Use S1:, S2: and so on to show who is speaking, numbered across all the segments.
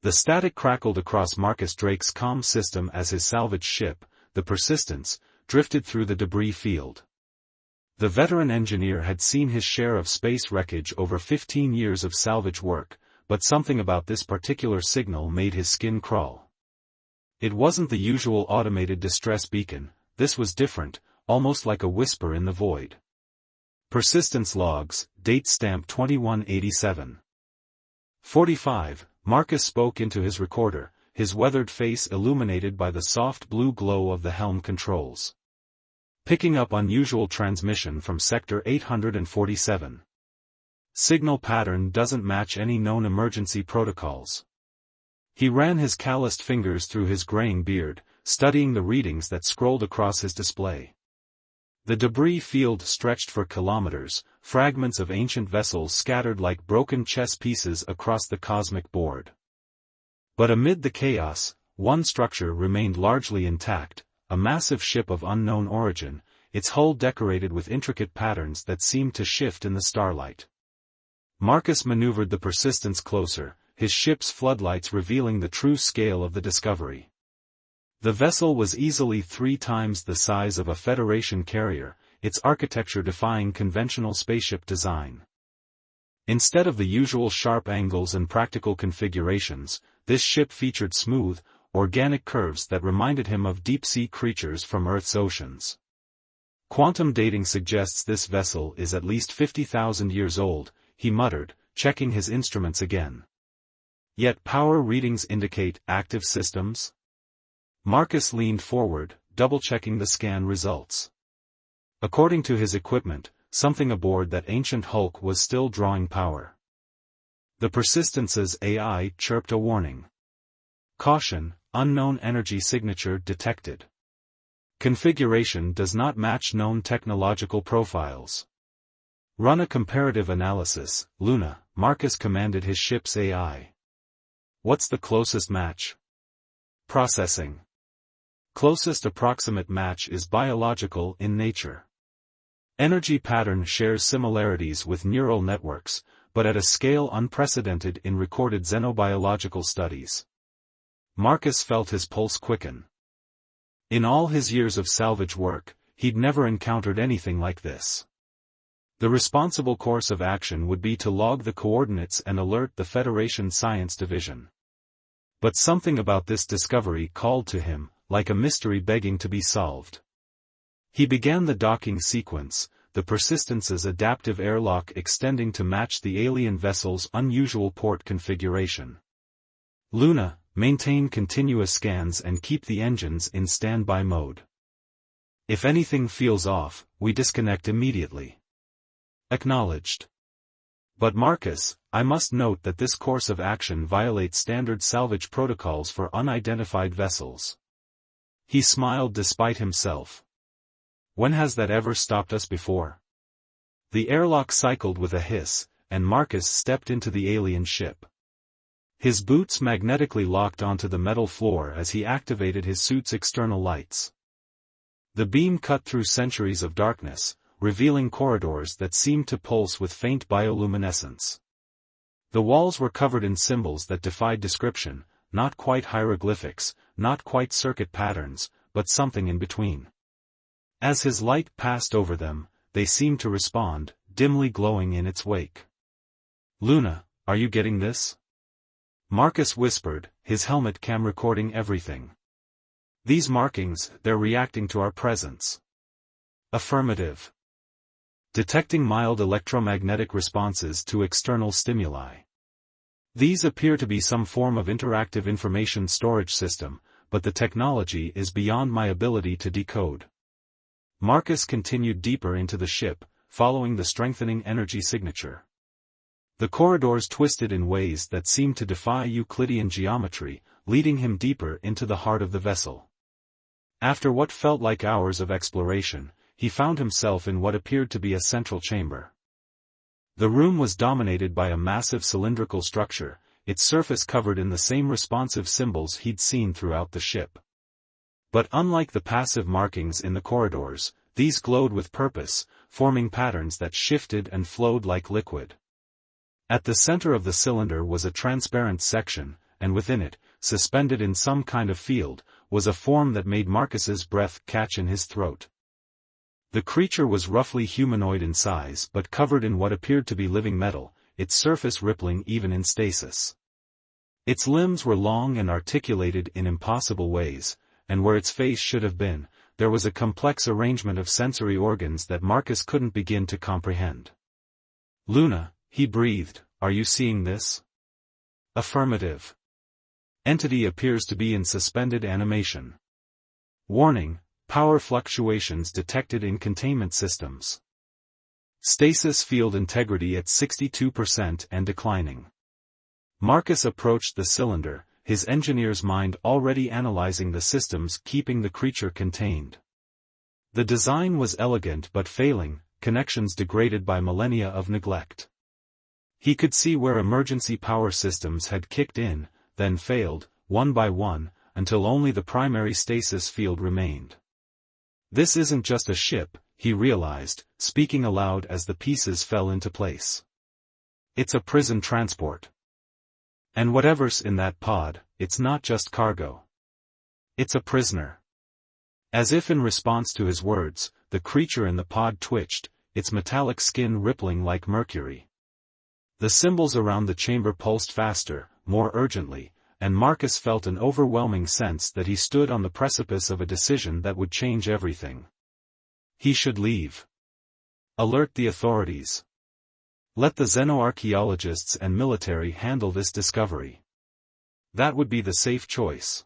S1: The static crackled across Marcus Drake's comm system as his salvage ship, the Persistence, drifted through the debris field. The veteran engineer had seen his share of space wreckage over 15 years of salvage work, but something about this particular signal made his skin crawl. It wasn't the usual automated distress beacon, this was different, almost like a whisper in the void. Persistence logs, date stamp 2187. 45, Marcus spoke into his recorder, his weathered face illuminated by the soft blue glow of the helm controls. Picking up unusual transmission from Sector 847. Signal pattern doesn't match any known emergency protocols. He ran his calloused fingers through his graying beard, studying the readings that scrolled across his display. The debris field stretched for kilometers, fragments of ancient vessels scattered like broken chess pieces across the cosmic board. But amid the chaos, one structure remained largely intact, a massive ship of unknown origin, its hull decorated with intricate patterns that seemed to shift in the starlight. Marcus maneuvered the Persistence closer, his ship's floodlights revealing the true scale of the discovery. The vessel was easily 3 times the size of a Federation carrier, its architecture defying conventional spaceship design. Instead of the usual sharp angles and practical configurations, this ship featured smooth, organic curves that reminded him of deep-sea creatures from Earth's oceans. Quantum dating suggests this vessel is at least 50,000 years old, he muttered, checking his instruments again. Yet power readings indicate active systems? Marcus leaned forward, double-checking the scan results. According to his equipment, something aboard that ancient hulk was still drawing power. The Persistence's AI chirped a warning. Caution, unknown energy signature detected. Configuration does not match known technological profiles. Run a comparative analysis, Luna, Marcus commanded his ship's AI. What's the closest match? Processing. Closest approximate match is biological in nature. Energy pattern shares similarities with neural networks, but at a scale unprecedented in recorded xenobiological studies. Marcus felt his pulse quicken. In all his years of salvage work, he'd never encountered anything like this. The responsible course of action would be to log the coordinates and alert the Federation Science Division. But something about this discovery called to him, like a mystery begging to be solved. He began the docking sequence, the Persistence's adaptive airlock extending to match the alien vessel's unusual port configuration. Luna, maintain continuous scans and keep the engines in standby mode. If anything feels off, we disconnect immediately. Acknowledged. But Marcus, I must note that this course of action violates standard salvage protocols for unidentified vessels. He smiled despite himself. When has that ever stopped us before? The airlock cycled with a hiss, and Marcus stepped into the alien ship. His boots magnetically locked onto the metal floor as he activated his suit's external lights. The beam cut through centuries of darkness, revealing corridors that seemed to pulse with faint bioluminescence. The walls were covered in symbols that defied description, not quite hieroglyphics, not quite circuit patterns, but something in between. As his light passed over them, they seemed to respond, dimly glowing in its wake. Luna, are you getting this? Marcus whispered, his helmet cam recording everything. These markings, they're reacting to our presence. Affirmative. Detecting mild electromagnetic responses to external stimuli. These appear to be some form of interactive information storage system, but the technology is beyond my ability to decode. Marcus continued deeper into the ship, following the strengthening energy signature. The corridors twisted in ways that seemed to defy Euclidean geometry, leading him deeper into the heart of the vessel. After what felt like hours of exploration, he found himself in what appeared to be a central chamber. The room was dominated by a massive cylindrical structure, its surface covered in the same responsive symbols he'd seen throughout the ship. But unlike the passive markings in the corridors, these glowed with purpose, forming patterns that shifted and flowed like liquid. At the center of the cylinder was a transparent section, and within it, suspended in some kind of field, was a form that made Marcus's breath catch in his throat. The creature was roughly humanoid in size but covered in what appeared to be living metal, its surface rippling even in stasis. Its limbs were long and articulated in impossible ways, and where its face should have been, there was a complex arrangement of sensory organs that Marcus couldn't begin to comprehend. "Luna," he breathed, "are you seeing this?" "Affirmative." Entity appears to be in suspended animation. Warning: power fluctuations detected in containment systems. Stasis field integrity at 62% and declining. Marcus approached the cylinder, his engineer's mind already analyzing the systems keeping the creature contained. The design was elegant but failing, connections degraded by millennia of neglect. He could see where emergency power systems had kicked in, then failed, one by one, until only the primary stasis field remained. This isn't just a ship, he realized, speaking aloud as the pieces fell into place. It's a prison transport. And whatever's in that pod, it's not just cargo. It's a prisoner. As if in response to his words, the creature in the pod twitched, its metallic skin rippling like mercury. The symbols around the chamber pulsed faster, more urgently, and Marcus felt an overwhelming sense that he stood on the precipice of a decision that would change everything. He should leave. Alert the authorities. Let the xenoarchaeologists and military handle this discovery. That would be the safe choice.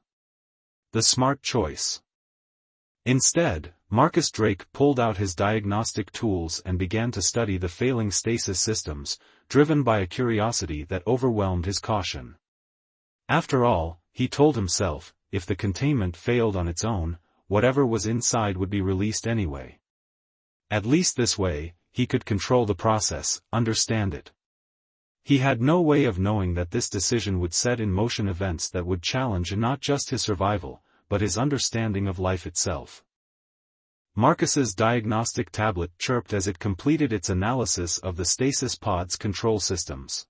S1: The smart choice. Instead, Marcus Drake pulled out his diagnostic tools and began to study the failing stasis systems, driven by a curiosity that overwhelmed his caution. After all, he told himself, if the containment failed on its own, whatever was inside would be released anyway. At least this way, he could control the process, understand it. He had no way of knowing that this decision would set in motion events that would challenge not just his survival, but his understanding of life itself. Marcus's diagnostic tablet chirped as it completed its analysis of the stasis pod's control systems.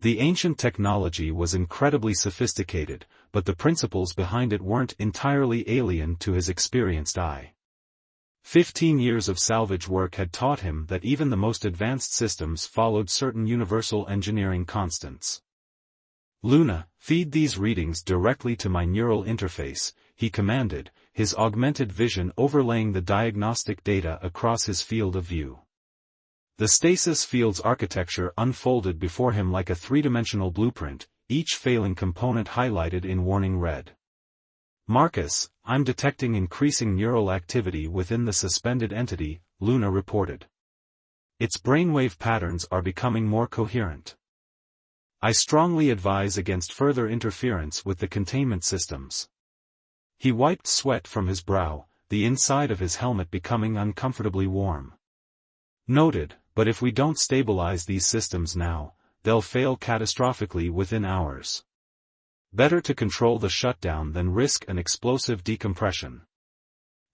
S1: The ancient technology was incredibly sophisticated, but the principles behind it weren't entirely alien to his experienced eye. 15 years of salvage work had taught him that even the most advanced systems followed certain universal engineering constants. "Luna, feed these readings directly to my neural interface," he commanded, his augmented vision overlaying the diagnostic data across his field of view. The stasis field's architecture unfolded before him like a three-dimensional blueprint, each failing component highlighted in warning red. "Marcus, I'm detecting increasing neural activity within the suspended entity," Luna reported. "Its brainwave patterns are becoming more coherent. I strongly advise against further interference with the containment systems." He wiped sweat from his brow, the inside of his helmet becoming uncomfortably warm. "Noted, but if we don't stabilize these systems now, they'll fail catastrophically within hours. Better to control the shutdown than risk an explosive decompression."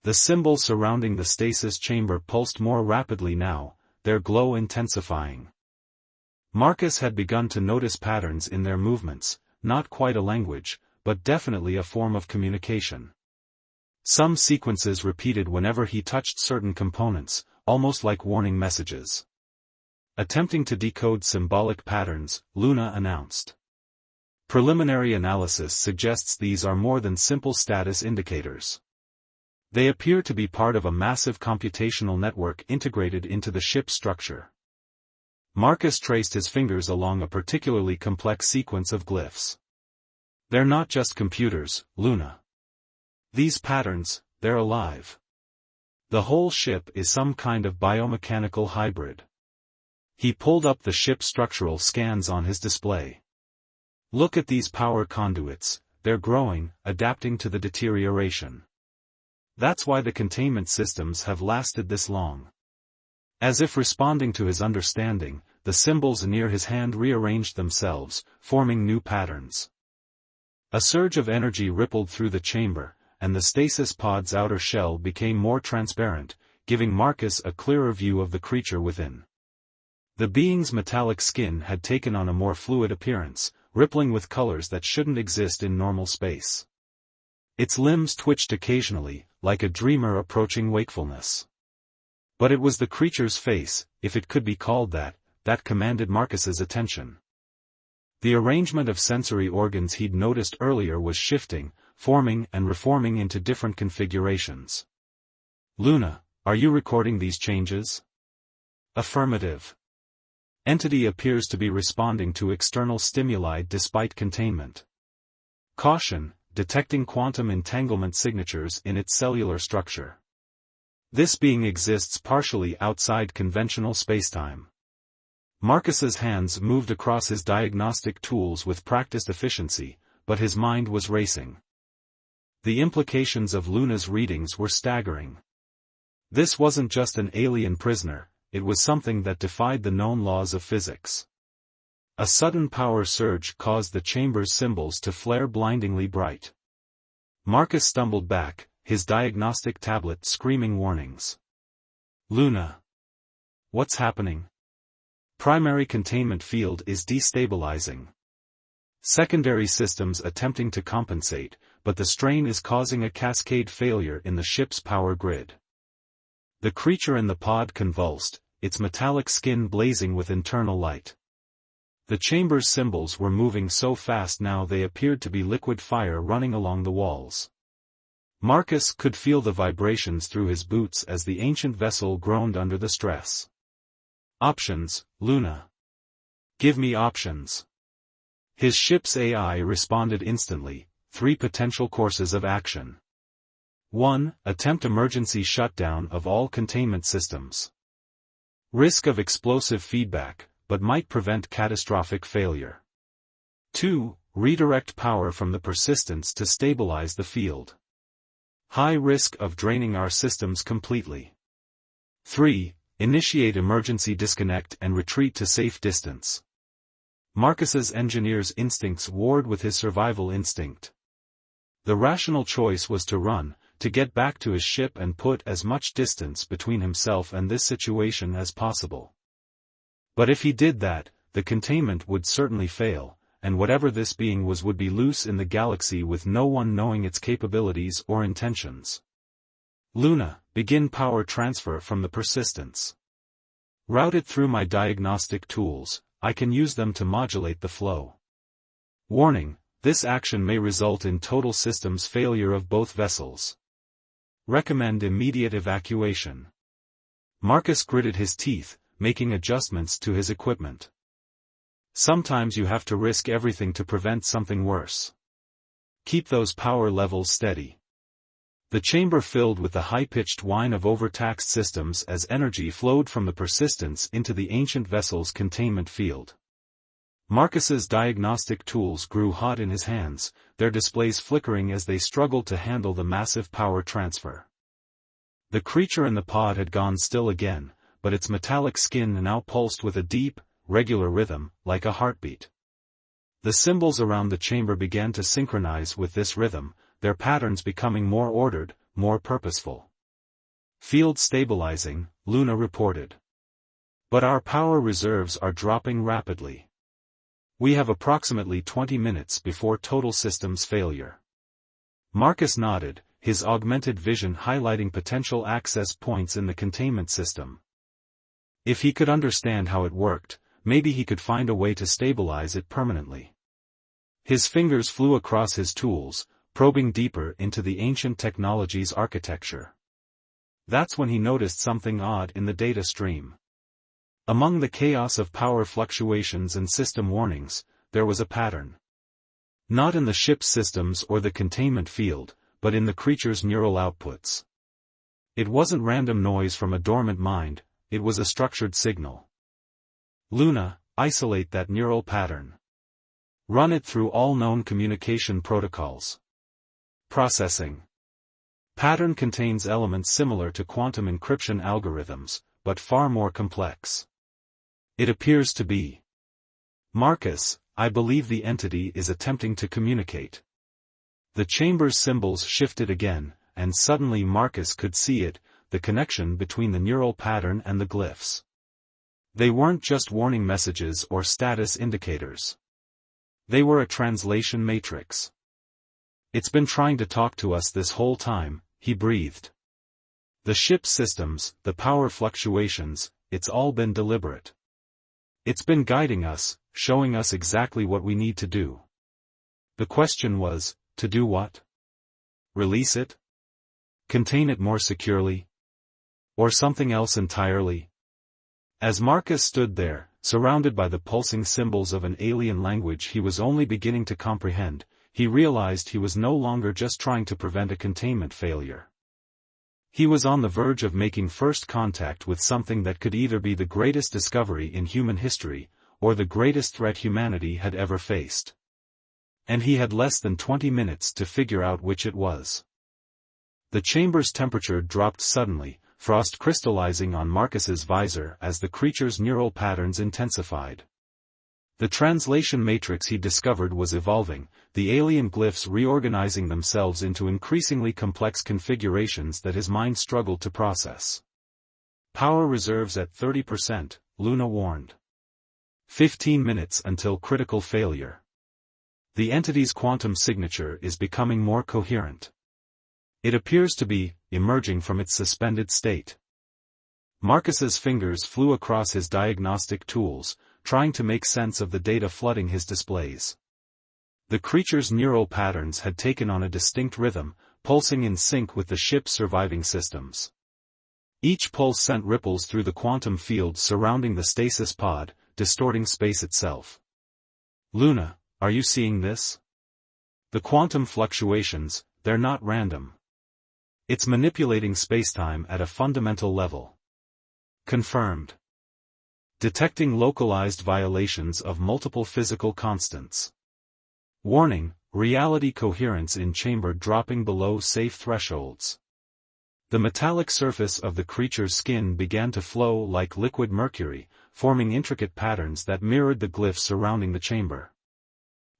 S1: The symbols surrounding the stasis chamber pulsed more rapidly now, their glow intensifying. Marcus had begun to notice patterns in their movements, not quite a language, but definitely a form of communication. Some sequences repeated whenever he touched certain components, almost like warning messages. Attempting to decode symbolic patterns, Luna announced. "Preliminary analysis suggests these are more than simple status indicators. They appear to be part of a massive computational network integrated into the ship's structure." Marcus traced his fingers along a particularly complex sequence of glyphs. "They're not just computers, Luna. These patterns, they're alive. The whole ship is some kind of biomechanical hybrid." He pulled up the ship's structural scans on his display. "Look at these power conduits, they're growing, adapting to the deterioration. That's why the containment systems have lasted this long." As if responding to his understanding, the symbols near his hand rearranged themselves, forming new patterns. A surge of energy rippled through the chamber, and the stasis pod's outer shell became more transparent, giving Marcus a clearer view of the creature within. The being's metallic skin had taken on a more fluid appearance, rippling with colors that shouldn't exist in normal space. Its limbs twitched occasionally, like a dreamer approaching wakefulness. But it was the creature's face, if it could be called that commanded Marcus's attention. The arrangement of sensory organs he'd noticed earlier was shifting, forming and reforming into different configurations. "Luna, are you recording these changes?" "Affirmative." Entity appears to be responding to external stimuli despite containment. "Caution, detecting quantum entanglement signatures in its cellular structure. This being exists partially outside conventional spacetime." Marcus's hands moved across his diagnostic tools with practiced efficiency, but his mind was racing. The implications of Luna's readings were staggering. This wasn't just an alien prisoner, it was something that defied the known laws of physics. A sudden power surge caused the chamber's symbols to flare blindingly bright. Marcus stumbled back, his diagnostic tablet screaming warnings. "Luna! What's happening? Primary containment field is destabilizing. Secondary systems attempting to compensate, but the strain is causing a cascade failure in the ship's power grid." The creature in the pod convulsed, its metallic skin blazing with internal light. The chamber's symbols were moving so fast now they appeared to be liquid fire running along the walls. Marcus could feel the vibrations through his boots as the ancient vessel groaned under the stress. "Options, Luna. Give me options." His ship's AI responded instantly, 3 potential courses of action. 1. Attempt emergency shutdown of all containment systems. Risk of explosive feedback, but might prevent catastrophic failure. 2. Redirect power from the persistence to stabilize the field. High risk of draining our systems completely. 3. Initiate emergency disconnect and retreat to safe distance. Marcus's engineer's instincts warred with his survival instinct. The rational choice was to run, to get back to his ship and put as much distance between himself and this situation as possible. But if he did that, the containment would certainly fail, and whatever this being was would be loose in the galaxy with no one knowing its capabilities or intentions. "Luna, begin power transfer from the persistence. Route it through my diagnostic tools, I can use them to modulate the flow. Warning, this action may result in total systems failure of both vessels. Recommend immediate evacuation." Marcus gritted his teeth, making adjustments to his equipment. Sometimes you have to risk everything to prevent something worse. Keep those power levels steady. The chamber filled with the high-pitched whine of overtaxed systems as energy flowed from the persistence into the ancient vessel's containment field. Marcus's diagnostic tools grew hot in his hands, their displays flickering as they struggled to handle the massive power transfer. The creature in the pod had gone still again, but its metallic skin now pulsed with a deep, regular rhythm, like a heartbeat. The symbols around the chamber began to synchronize with this rhythm, their patterns becoming more ordered, more purposeful. "Field stabilizing," Luna reported. "But our power reserves are dropping rapidly. We have approximately 20 minutes before total systems failure." Marcus nodded, his augmented vision highlighting potential access points in the containment system. If he could understand how it worked, maybe he could find a way to stabilize it permanently. His fingers flew across his tools, probing deeper into the ancient technology's architecture. That's when he noticed something odd in the data stream. Among the chaos of power fluctuations and system warnings, there was a pattern. Not in the ship's systems or the containment field, but in the creature's neural outputs. It wasn't random noise from a dormant mind, it was a structured signal. "Luna, isolate that neural pattern. Run it through all known communication protocols." Processing. Pattern contains elements similar to quantum encryption algorithms, but far more complex. It appears to be. "Marcus, I believe the entity is attempting to communicate." The chamber's symbols shifted again, and suddenly Marcus could see it, the connection between the neural pattern and the glyphs. They weren't just warning messages or status indicators. They were a translation matrix. It's been trying to talk to us this whole time, he breathed. The ship's systems, the power fluctuations, it's all been deliberate. It's been guiding us, showing us exactly what we need to do. The question was, to do what? Release it? Contain it more securely? Or something else entirely? As Marcus stood there, surrounded by the pulsing symbols of an alien language he was only beginning to comprehend, he realized he was no longer just trying to prevent a containment failure. He was on the verge of making first contact with something that could either be the greatest discovery in human history, or the greatest threat humanity had ever faced. And he had less than 20 minutes to figure out which it was. The chamber's temperature dropped suddenly, frost crystallizing on Marcus's visor as the creature's neural patterns intensified. The translation matrix he discovered was evolving, the alien glyphs reorganizing themselves into increasingly complex configurations that his mind struggled to process. Power reserves at 30%, Luna warned. 15 minutes until critical failure. The entity's quantum signature is becoming more coherent. It appears to be emerging from its suspended state. Marcus's fingers flew across his diagnostic tools, trying to make sense of the data flooding his displays. The creature's neural patterns had taken on a distinct rhythm, pulsing in sync with the ship's surviving systems. Each pulse sent ripples through the quantum field surrounding the stasis pod, distorting space itself. Luna, are you seeing this? The quantum fluctuations, they're not random. It's manipulating spacetime at a fundamental level. Confirmed. Detecting localized violations of multiple physical constants. Warning, reality coherence in chamber dropping below safe thresholds. The metallic surface of the creature's skin began to flow like liquid mercury, forming intricate patterns that mirrored the glyphs surrounding the chamber.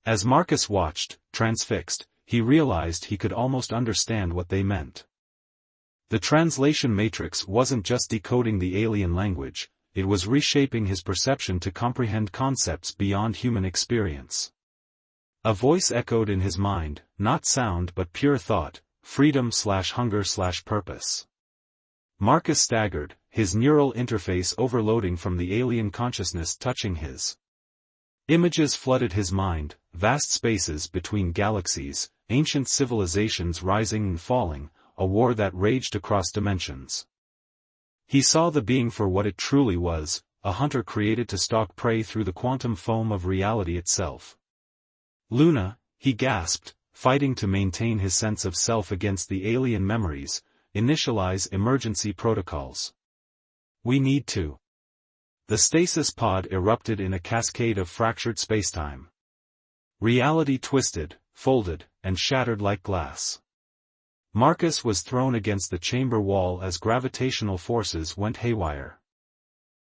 S1: As Marcus watched, transfixed, he realized he could almost understand what they meant. The translation matrix wasn't just decoding the alien language, it was reshaping his perception to comprehend concepts beyond human experience. A voice echoed in his mind, not sound but pure thought, freedom/hunger/purpose. Marcus staggered, his neural interface overloading from the alien consciousness touching his. Images flooded his mind, vast spaces between galaxies, ancient civilizations rising and falling, a war that raged across dimensions. He saw the being for what it truly was, a hunter created to stalk prey through the quantum foam of reality itself. Luna, he gasped, fighting to maintain his sense of self against the alien memories, initialize emergency protocols. We need to. The stasis pod erupted in a cascade of fractured spacetime. Reality twisted, folded, and shattered like glass. Marcus was thrown against the chamber wall as gravitational forces went haywire.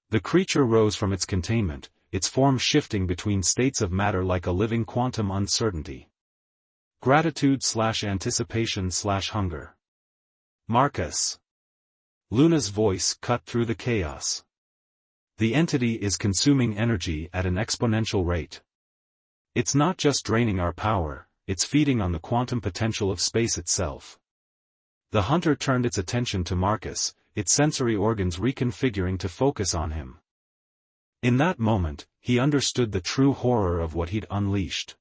S1: The creature rose from its containment, its form shifting between states of matter like a living quantum uncertainty. Gratitude/anticipation/hunger. Marcus. Luna's voice cut through the chaos. The entity is consuming energy at an exponential rate. It's not just draining our power, it's feeding on the quantum potential of space itself. The hunter turned its attention to Marcus, its sensory organs reconfiguring to focus on him. In that moment, he understood the true horror of what he'd unleashed.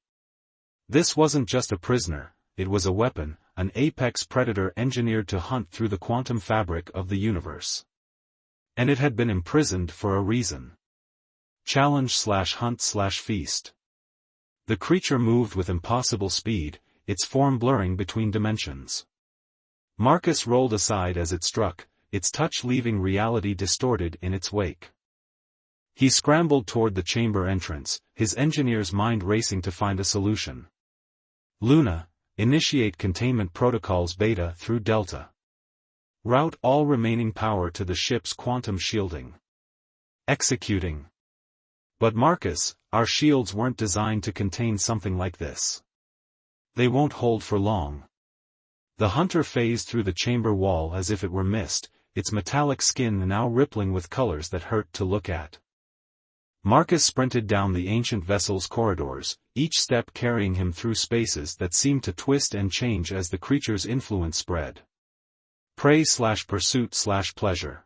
S1: This wasn't just a prisoner, it was a weapon, an apex predator engineered to hunt through the quantum fabric of the universe. And it had been imprisoned for a reason. Challenge/hunt/feast. The creature moved with impossible speed, its form blurring between dimensions. Marcus rolled aside as it struck, its touch leaving reality distorted in its wake. He scrambled toward the chamber entrance, his engineer's mind racing to find a solution. Luna, initiate containment protocols Beta through Delta. Route all remaining power to the ship's quantum shielding. Executing. But Marcus, our shields weren't designed to contain something like this. They won't hold for long. The hunter phased through the chamber wall as if it were mist, its metallic skin now rippling with colors that hurt to look at. Marcus sprinted down the ancient vessel's corridors, each step carrying him through spaces that seemed to twist and change as the creature's influence spread. Prey/pursuit/pleasure.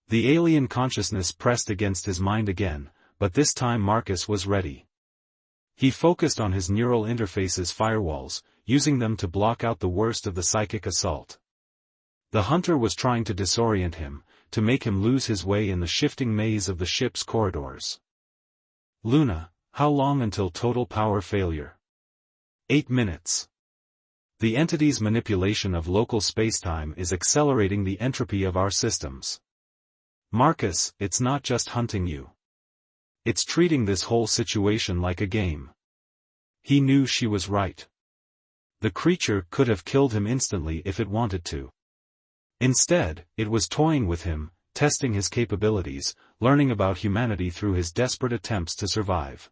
S1: The alien consciousness pressed against his mind again, but this time Marcus was ready. He focused on his neural interface's firewalls, using them to block out the worst of the psychic assault. The hunter was trying to disorient him, to make him lose his way in the shifting maze of the ship's corridors. Luna, how long until total power failure? 8 minutes. The entity's manipulation of local spacetime is accelerating the entropy of our systems. Marcus, it's not just hunting you. It's treating this whole situation like a game. He knew she was right. The creature could have killed him instantly if it wanted to. Instead, it was toying with him, testing his capabilities, learning about humanity through his desperate attempts to survive.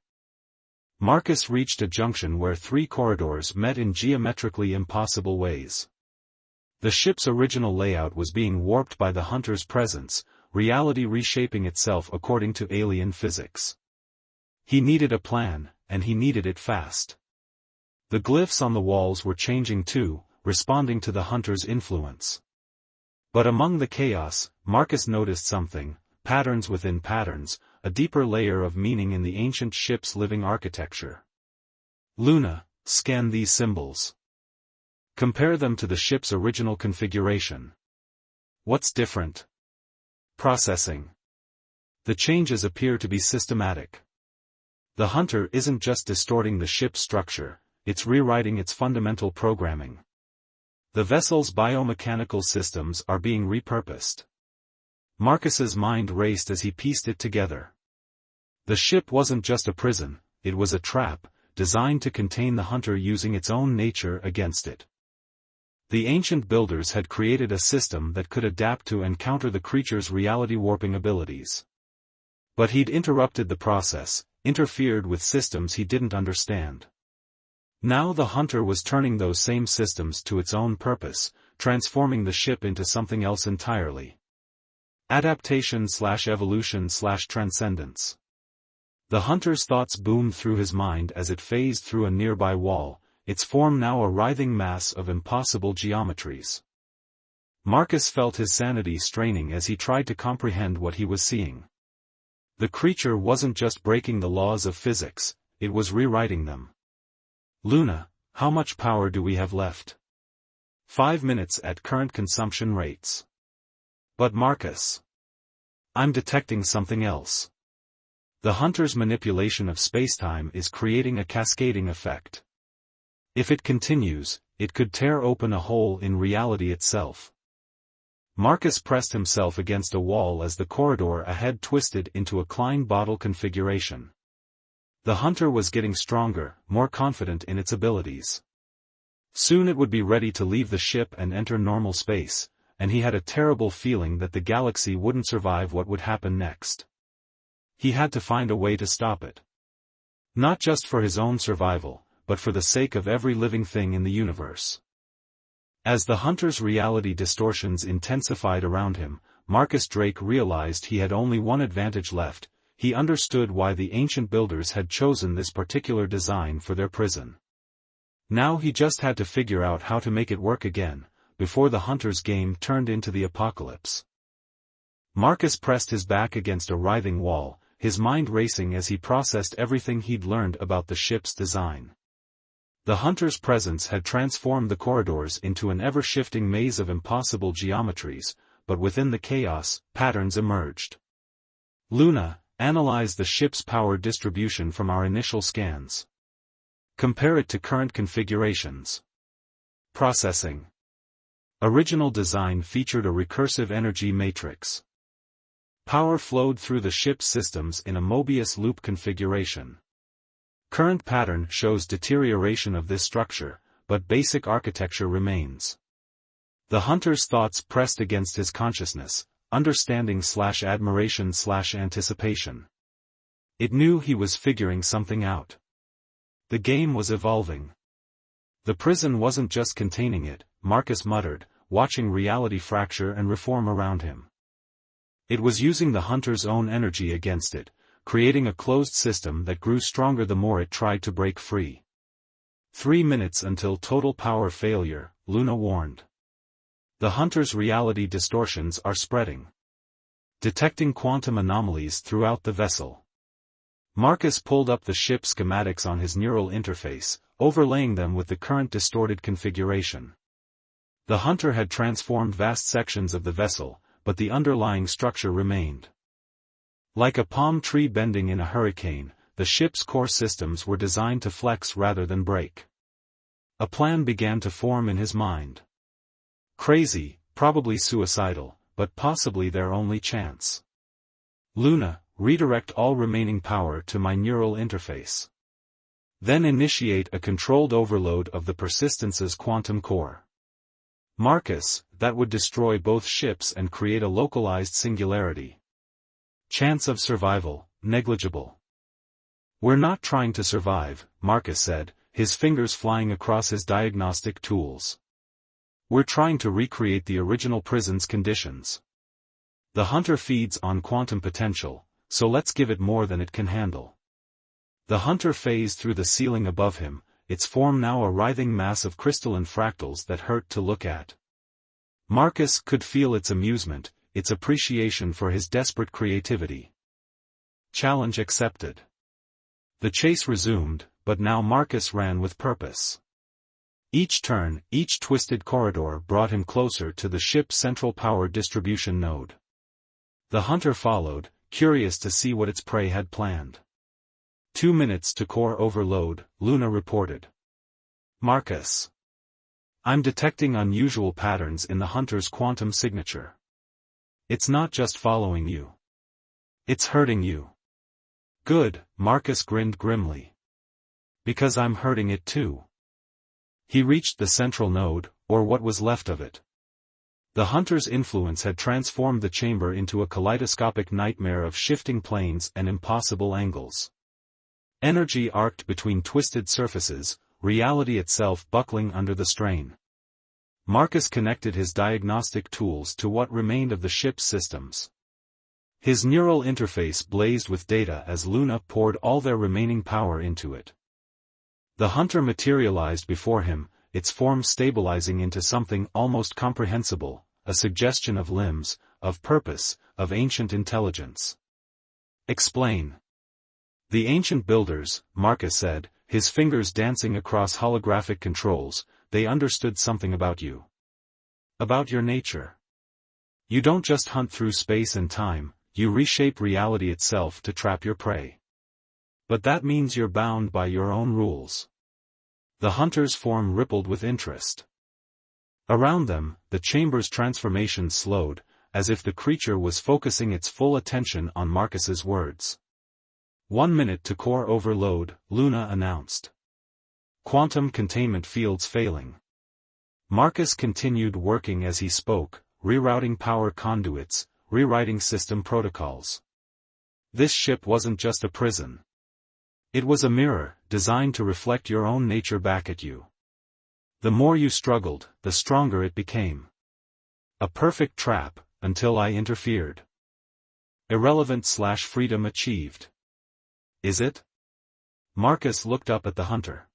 S1: Marcus reached a junction where 3 corridors met in geometrically impossible ways. The ship's original layout was being warped by the hunter's presence, reality reshaping itself according to alien physics. He needed a plan, and he needed it fast. The glyphs on the walls were changing too, responding to the hunter's influence. But among the chaos, Marcus noticed something: patterns within patterns, a deeper layer of meaning in the ancient ship's living architecture. Luna, scan these symbols. Compare them to the ship's original configuration. What's different? Processing. The changes appear to be systematic. The hunter isn't just distorting the ship's structure, it's rewriting its fundamental programming. The vessel's biomechanical systems are being repurposed. Marcus's mind raced as he pieced it together. The ship wasn't just a prison, it was a trap, designed to contain the hunter using its own nature against it. The ancient builders had created a system that could adapt to and counter the creature's reality-warping abilities. But he'd interrupted the process, interfered with systems he didn't understand. Now the hunter was turning those same systems to its own purpose, transforming the ship into something else entirely. Adaptation/evolution/transcendence. The hunter's thoughts boomed through his mind as it phased through a nearby wall, its form now a writhing mass of impossible geometries. Marcus felt his sanity straining as he tried to comprehend what he was seeing. The creature wasn't just breaking the laws of physics, it was rewriting them. Luna, how much power do we have left? 5 minutes at current consumption rates. But Marcus. I'm detecting something else. The hunter's manipulation of spacetime is creating a cascading effect. If it continues, it could tear open a hole in reality itself. Marcus pressed himself against a wall as the corridor ahead twisted into a Klein bottle configuration. The hunter was getting stronger, more confident in its abilities. Soon it would be ready to leave the ship and enter normal space, and he had a terrible feeling that the galaxy wouldn't survive what would happen next. He had to find a way to stop it. Not just for his own survival, but for the sake of every living thing in the universe. As the hunter's reality distortions intensified around him, Marcus Drake realized he had only one advantage left. He understood why the ancient builders had chosen this particular design for their prison. Now he just had to figure out how to make it work again, before the hunter's game turned into the apocalypse. Marcus pressed his back against a writhing wall, his mind racing as he processed everything he'd learned about the ship's design. The hunter's presence had transformed the corridors into an ever-shifting maze of impossible geometries, but within the chaos, patterns emerged. Luna, analyze the ship's power distribution from our initial scans. Compare it to current configurations. Processing. Original design featured a recursive energy matrix. Power flowed through the ship's systems in a Mobius loop configuration. Current pattern shows deterioration of this structure, but basic architecture remains. The hunter's thoughts pressed against his consciousness, understanding/admiration/anticipation. It knew he was figuring something out. The game was evolving. The prison wasn't just containing it, Marcus muttered, watching reality fracture and reform around him. It was using the hunter's own energy against it, creating a closed system that grew stronger the more it tried to break free. 3 minutes until total power failure, Luna warned. The hunter's reality distortions are spreading. Detecting quantum anomalies throughout the vessel. Marcus pulled up the ship schematics on his neural interface, overlaying them with the current distorted configuration. The hunter had transformed vast sections of the vessel, but the underlying structure remained. Like a palm tree bending in a hurricane, the ship's core systems were designed to flex rather than break. A plan began to form in his mind. Crazy, probably suicidal, but possibly their only chance. Luna, redirect all remaining power to my neural interface. Then initiate a controlled overload of the Persistence's quantum core. Marcus, that would destroy both ships and create a localized singularity. Chance of survival, negligible. We're not trying to survive, Marcus said, his fingers flying across his diagnostic tools. We're trying to recreate the original prison's conditions. The hunter feeds on quantum potential, so let's give it more than it can handle. The hunter phased through the ceiling above him, its form now a writhing mass of crystalline fractals that hurt to look at. Marcus could feel its amusement, its appreciation for his desperate creativity. Challenge accepted. The chase resumed, but now Marcus ran with purpose. Each turn, each twisted corridor brought him closer to the ship's central power distribution node. The hunter followed, curious to see what its prey had planned. 2 minutes to core overload, Luna reported. Marcus. I'm detecting unusual patterns in the hunter's quantum signature. It's not just following you. It's hurting you. Good, Marcus grinned grimly. Because I'm hurting it too. He reached the central node, or what was left of it. The hunter's influence had transformed the chamber into a kaleidoscopic nightmare of shifting planes and impossible angles. Energy arced between twisted surfaces, reality itself buckling under the strain. Marcus connected his diagnostic tools to what remained of the ship's systems. His neural interface blazed with data as Luna poured all their remaining power into it. The hunter materialized before him, its form stabilizing into something almost comprehensible, a suggestion of limbs, of purpose, of ancient intelligence. Explain. The ancient builders, Marcus said, his fingers dancing across holographic controls, they understood something about you. About your nature. You don't just hunt through space and time, you reshape reality itself to trap your prey. But that means you're bound by your own rules. The hunter's form rippled with interest. Around them, the chamber's transformation slowed, as if the creature was focusing its full attention on Marcus's words. 1 minute to core overload, Luna announced. Quantum containment fields failing. Marcus continued working as he spoke, rerouting power conduits, rewriting system protocols. This ship wasn't just a prison. It was a mirror, designed to reflect your own nature back at you. The more you struggled, the stronger it became. A perfect trap, until I interfered. Irrelevant/freedom achieved. Is it? Marcus looked up at the hunter.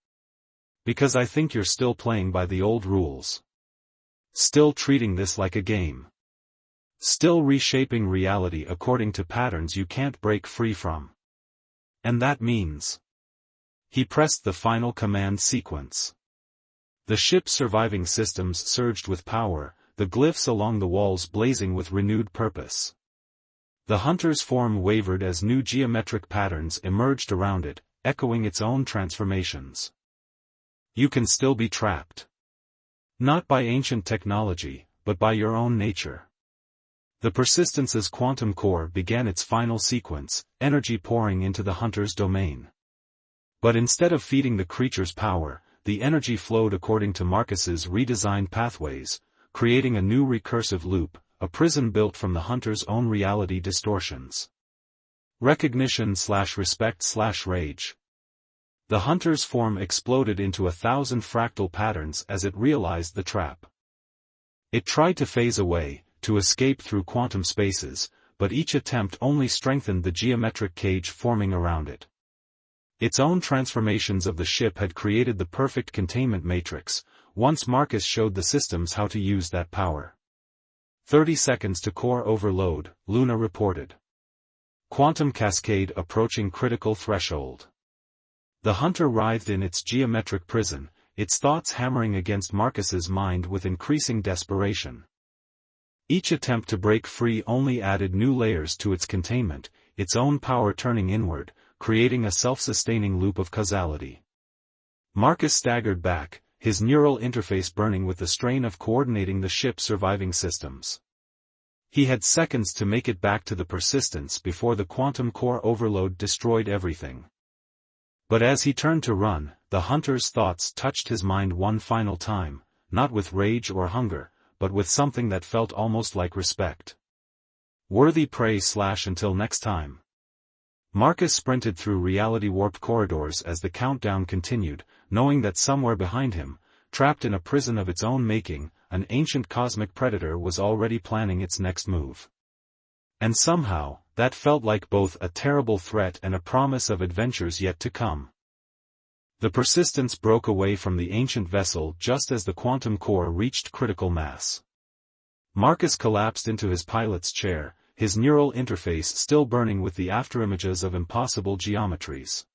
S1: Because I think you're still playing by the old rules. Still treating this like a game. Still reshaping reality according to patterns you can't break free from. And that means. He pressed the final command sequence. The ship's surviving systems surged with power, the glyphs along the walls blazing with renewed purpose. The hunter's form wavered as new geometric patterns emerged around it, echoing its own transformations. You can still be trapped. Not by ancient technology, but by your own nature. The Persistence's quantum core began its final sequence, energy pouring into the hunter's domain. But instead of feeding the creature's power, the energy flowed according to Marcus's redesigned pathways, creating a new recursive loop, a prison built from the hunter's own reality distortions. Recognition/respect/rage. The hunter's form exploded into 1,000 fractal patterns as it realized the trap. It tried to phase away, to escape through quantum spaces, but each attempt only strengthened the geometric cage forming around it. Its own transformations of the ship had created the perfect containment matrix. Once Marcus showed the systems how to use that power. 30 seconds to core overload, Luna reported. Quantum cascade approaching critical threshold. The hunter writhed in its geometric prison, its thoughts hammering against Marcus's mind with increasing desperation. Each attempt to break free only added new layers to its containment, its own power turning inward, creating a self-sustaining loop of causality. Marcus staggered back, his neural interface burning with the strain of coordinating the ship's surviving systems. He had seconds to make it back to the Persistence before the quantum core overload destroyed everything. But as he turned to run, the hunter's thoughts touched his mind one final time, not with rage or hunger, but with something that felt almost like respect. Worthy prey / until next time. Marcus sprinted through reality-warped corridors as the countdown continued, knowing that somewhere behind him, trapped in a prison of its own making, an ancient cosmic predator was already planning its next move. And somehow, that felt like both a terrible threat and a promise of adventures yet to come. The Persistence broke away from the ancient vessel just as the quantum core reached critical mass. Marcus collapsed into his pilot's chair, his neural interface still burning with the afterimages of impossible geometries.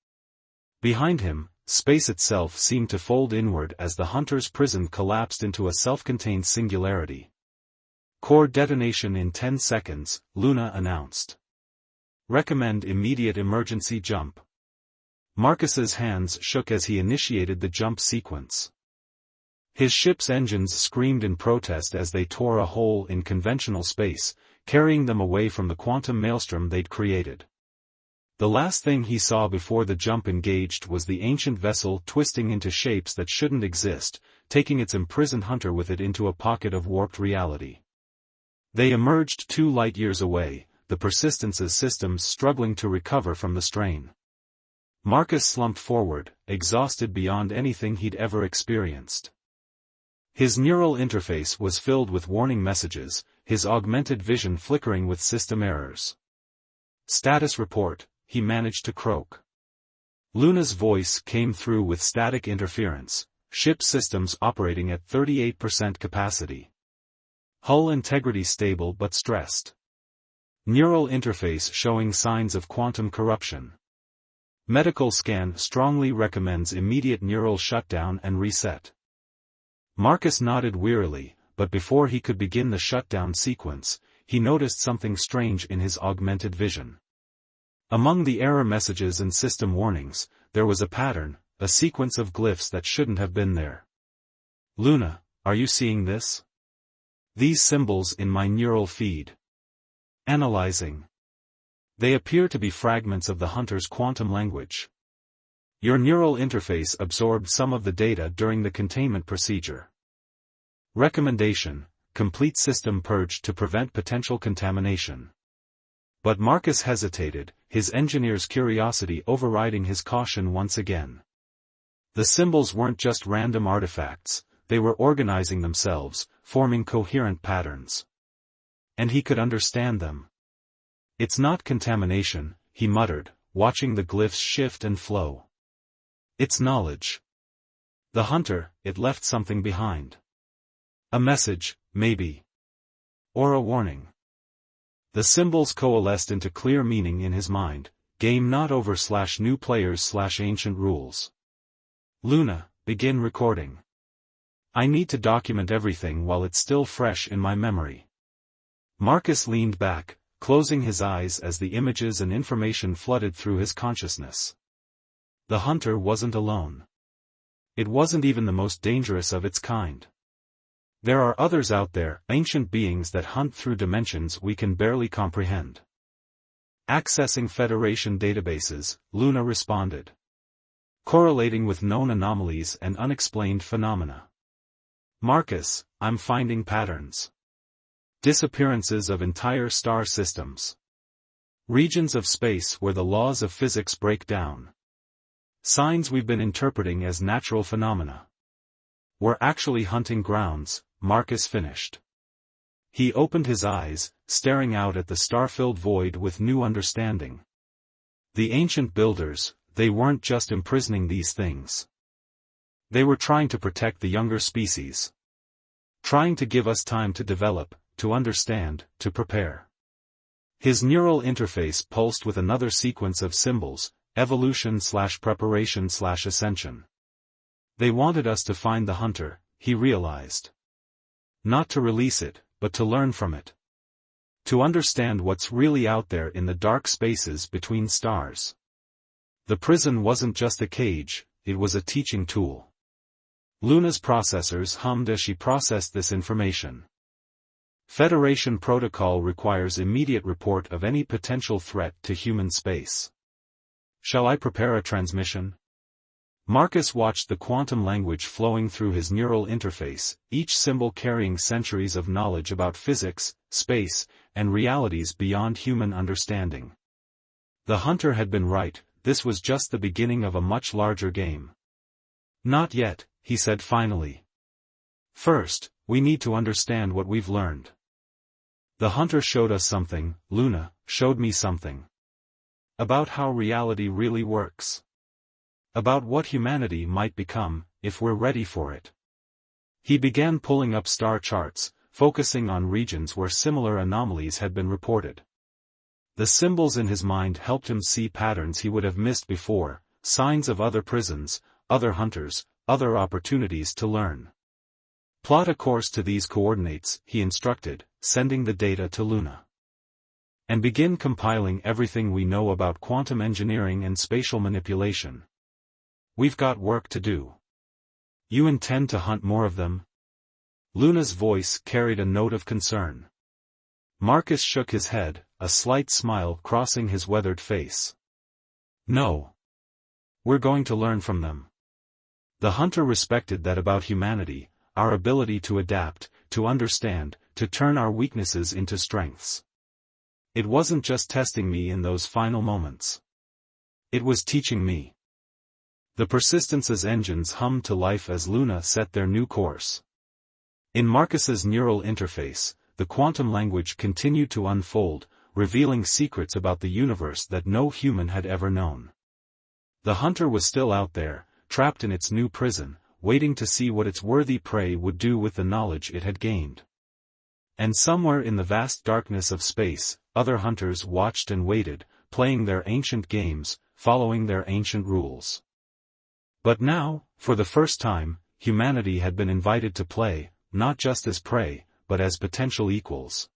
S1: Behind him, space itself seemed to fold inward as the hunter's prison collapsed into a self-contained singularity. Core detonation in 10 seconds, Luna announced. Recommend immediate emergency jump. Marcus's hands shook as he initiated the jump sequence. His ship's engines screamed in protest as they tore a hole in conventional space, carrying them away from the quantum maelstrom they'd created. The last thing he saw before the jump engaged was the ancient vessel twisting into shapes that shouldn't exist, taking its imprisoned hunter with it into a pocket of warped reality. They emerged 2 light-years away, the Persistence's systems struggling to recover from the strain. Marcus slumped forward, exhausted beyond anything he'd ever experienced. His neural interface was filled with warning messages, his augmented vision flickering with system errors. Status report, he managed to croak. Luna's voice came through with static interference, ship systems operating at 38% capacity. Hull integrity stable but stressed. Neural interface showing signs of quantum corruption. Medical scan strongly recommends immediate neural shutdown and reset. Marcus nodded wearily, but before he could begin the shutdown sequence, he noticed something strange in his augmented vision. Among the error messages and system warnings, there was a pattern, a sequence of glyphs that shouldn't have been there. Luna, are you seeing this? These symbols in my neural feed. Analyzing. They appear to be fragments of the hunter's quantum language. Your neural interface absorbed some of the data during the containment procedure. Recommendation: complete system purge to prevent potential contamination. But Marcus hesitated, his engineer's curiosity overriding his caution once again. The symbols weren't just random artifacts, they were organizing themselves, forming coherent patterns. And he could understand them. It's not contamination, he muttered, watching the glyphs shift and flow. It's knowledge. The hunter, it left something behind. A message, maybe. Or a warning. The symbols coalesced into clear meaning in his mind, game not over /new players /ancient rules. Luna, begin recording. I need to document everything while it's still fresh in my memory. Marcus leaned back, closing his eyes as the images and information flooded through his consciousness. The hunter wasn't alone. It wasn't even the most dangerous of its kind. There are others out there, ancient beings that hunt through dimensions we can barely comprehend. Accessing Federation databases, Luna responded. Correlating with known anomalies and unexplained phenomena. Marcus, I'm finding patterns. Disappearances of entire star systems. Regions of space where the laws of physics break down. Signs we've been interpreting as natural phenomena. We're actually hunting grounds, Marcus finished. He opened his eyes, staring out at the star-filled void with new understanding. The ancient builders, they weren't just imprisoning these things. They were trying to protect the younger species. Trying to give us time to develop, to understand, to prepare. His neural interface pulsed with another sequence of symbols, evolution/preparation/ascension. They wanted us to find the hunter, he realized. Not to release it, but to learn from it. To understand what's really out there in the dark spaces between stars. The prison wasn't just a cage, it was a teaching tool. Luna's processors hummed as she processed this information. Federation protocol requires immediate report of any potential threat to human space. Shall I prepare a transmission? Marcus watched the quantum language flowing through his neural interface, each symbol carrying centuries of knowledge about physics, space, and realities beyond human understanding. The hunter had been right, this was just the beginning of a much larger game. Not yet, he said finally. First, we need to understand what we've learned. The hunter showed us something, Luna showed me something. About how reality really works. About what humanity might become, if we're ready for it. He began pulling up star charts, focusing on regions where similar anomalies had been reported. The symbols in his mind helped him see patterns he would have missed before, signs of other prisons, other hunters, other opportunities to learn. Plot a course to these coordinates, he instructed, sending the data to Luna. And begin compiling everything we know about quantum engineering and spatial manipulation. We've got work to do. You intend to hunt more of them? Luna's voice carried a note of concern. Marcus shook his head, a slight smile crossing his weathered face. No. We're going to learn from them. The hunter respected that about humanity, our ability to adapt, to understand, to turn our weaknesses into strengths. It wasn't just testing me in those final moments. It was teaching me. The Persistence's engines hummed to life as Luna set their new course. In Marcus's neural interface, the quantum language continued to unfold, revealing secrets about the universe that no human had ever known. The hunter was still out there, trapped in its new prison, waiting to see what its worthy prey would do with the knowledge it had gained. And somewhere in the vast darkness of space, other hunters watched and waited, playing their ancient games, following their ancient rules. But now, for the first time, humanity had been invited to play, not just as prey, but as potential equals.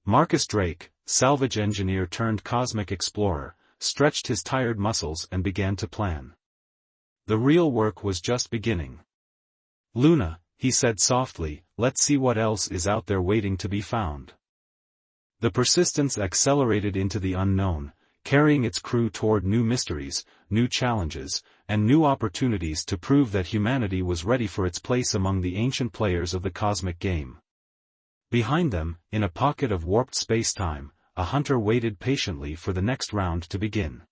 S1: Marcus Drake, salvage engineer turned cosmic explorer, stretched his tired muscles and began to plan. The real work was just beginning. Luna, he said softly, let's see what else is out there waiting to be found. The Persistence accelerated into the unknown, carrying its crew toward new mysteries, new challenges, and new opportunities to prove that humanity was ready for its place among the ancient players of the cosmic game. Behind them, in a pocket of warped space-time, a hunter waited patiently for the next round to begin.